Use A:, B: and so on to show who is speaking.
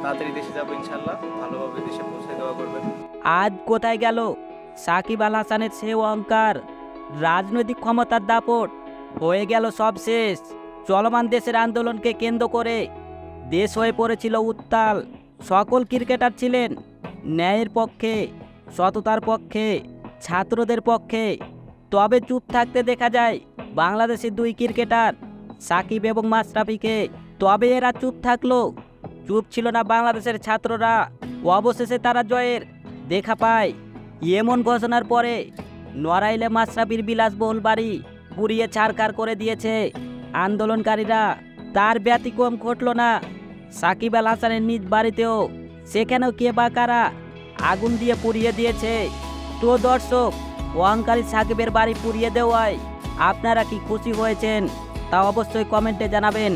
A: তাড়াতাড়ি দেশে যাবো ইনশাল্লাহ, ভালোভাবে দেশে পৌঁছে দেওয়া করবেন।
B: আজ কোথায় গেল সাকিব আল হাসানের সে অহংকার? রাজনৈতিক ক্ষমতার দাপট হয়ে গেল সব শেষ। চলমান দেশের আন্দোলনকে কেন্দ্র করে দেশ হয়ে পড়েছিল উত্তাল। সকল ক্রিকেটার ছিলেন ন্যায়ের পক্ষে, সততার পক্ষে, ছাত্রদের পক্ষে। তবে চুপ থাকতে দেখা যায় বাংলাদেশের দুই ক্রিকেটার সাকিব এবং মাশরাফিকে। তবে এরা চুপ থাকলো, চুপ ছিল না বাংলাদেশের ছাত্ররা। অবশেষে তারা জয়ের দেখা পায়। এমন ঘোষণার পরে নড়াইলে মাশরাফির বিলাসবহুল বাড়ি পুড়িয়ে ছারখার করে দিয়েছে আন্দোলনকারীরা। তার ব্যতিক্রম ঘটল না সাকিব আল হাসানের নিজ বাড়িতেও। সেখানেও কে বা কারা আগুন দিয়ে পুড়িয়ে দিয়েছে। তো দর্শক, অহংকারী সাকিবের বাড়ি পুড়িয়ে দেওয়ায় আপনারা কি খুশি হয়েছেন তা অবশ্যই কমেন্টে জানাবেন।